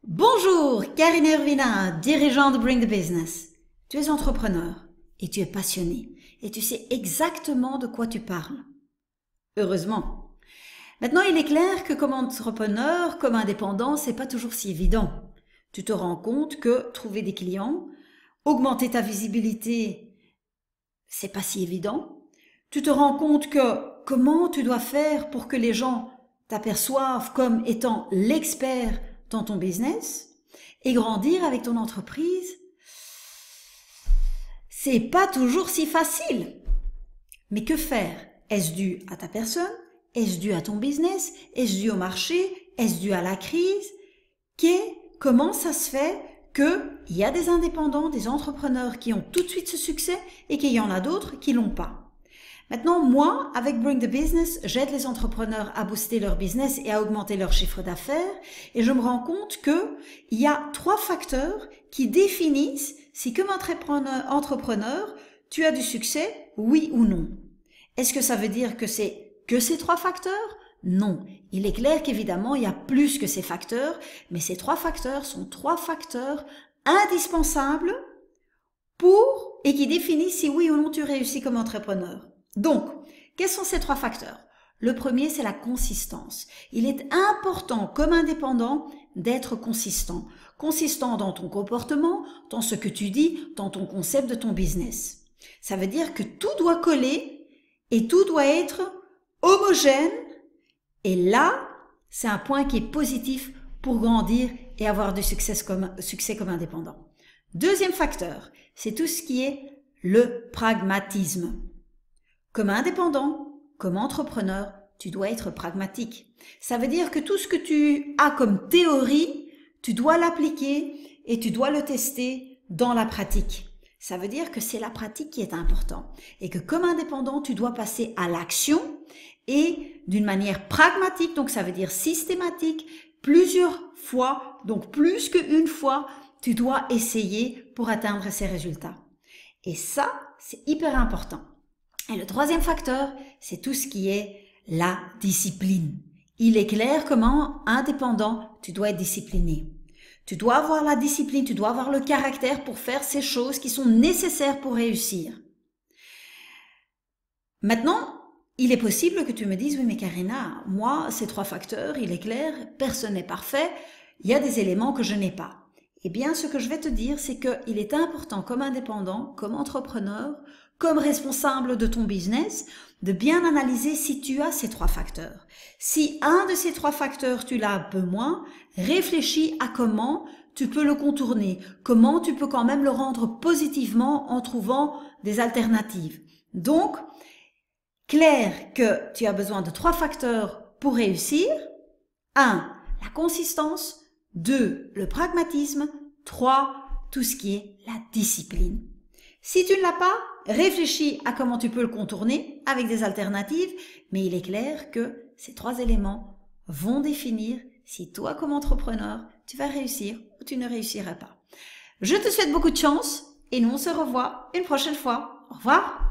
Bonjour, Karine Ervina, dirigeante de Bring the Business. Tu es entrepreneur et tu es passionné et tu sais exactement de quoi tu parles. Heureusement. Maintenant, il est clair que comme entrepreneur, comme indépendant, c'est pas toujours si évident. Tu te rends compte que trouver des clients, augmenter ta visibilité, c'est pas si évident. Tu te rends compte que comment tu dois faire pour que les gens t'aperçoivent comme étant l'expert dans ton business et grandir avec ton entreprise, c'est pas toujours si facile. Mais que faire? Est-ce dû à ta personne? Est-ce dû à ton business? Est-ce dû au marché? Est-ce dû à la crise? Comment ça se fait qu'il y a des indépendants, des entrepreneurs qui ont tout de suite ce succès et qu'il y en a d'autres qui l'ont pas? Maintenant, moi, avec Bring the Business, j'aide les entrepreneurs à booster leur business et à augmenter leur chiffre d'affaires. Et je me rends compte qu'il y a 3 facteurs qui définissent si comme entrepreneur, tu as du succès, oui ou non. Est-ce que ça veut dire que c'est que ces 3 facteurs? Non. Il est clair qu'évidemment, il y a plus que ces facteurs, mais ces 3 facteurs sont 3 facteurs indispensables et qui définissent si oui ou non tu réussis comme entrepreneur. Donc, quels sont ces 3 facteurs? Le premier, c'est la consistance. Il est important, comme indépendant, d'être consistant. Consistant dans ton comportement, dans ce que tu dis, dans ton concept de ton business. Ça veut dire que tout doit coller et tout doit être homogène. Et là, c'est un point qui est positif pour grandir et avoir du succès comme indépendant. Deuxième facteur, c'est tout ce qui est le pragmatisme. Comme indépendant, comme entrepreneur, tu dois être pragmatique. Ça veut dire que tout ce que tu as comme théorie, tu dois l'appliquer et tu dois le tester dans la pratique. Ça veut dire que c'est la pratique qui est importante et que comme indépendant, tu dois passer à l'action et d'une manière pragmatique, donc ça veut dire systématique, plusieurs fois, donc plus qu'une fois, tu dois essayer pour atteindre ces résultats. Et ça, c'est hyper important. Et le troisième facteur, c'est tout ce qui est la discipline. Il est clair comment, indépendant, tu dois être discipliné. Tu dois avoir la discipline, tu dois avoir le caractère pour faire ces choses qui sont nécessaires pour réussir. Maintenant, il est possible que tu me dises, oui mais Karina, moi, ces 3 facteurs, il est clair, personne n'est parfait, il y a des éléments que je n'ai pas. Eh bien, ce que je vais te dire, c'est qu'il est important comme indépendant, comme entrepreneur, comme responsable de ton business, de bien analyser si tu as ces 3 facteurs. Si un de ces 3 facteurs, tu l'as un peu moins, réfléchis à comment tu peux le contourner, comment tu peux quand même le rendre positivement en trouvant des alternatives. Donc, clair que tu as besoin de 3 facteurs pour réussir. 1. La consistance. 2. Le pragmatisme. 3. Tout ce qui est la discipline. Si tu ne l'as pas, réfléchis à comment tu peux le contourner avec des alternatives, mais il est clair que ces 3 éléments vont définir si toi, comme entrepreneur, tu vas réussir ou tu ne réussiras pas. Je te souhaite beaucoup de chance et nous on se revoit une prochaine fois. Au revoir.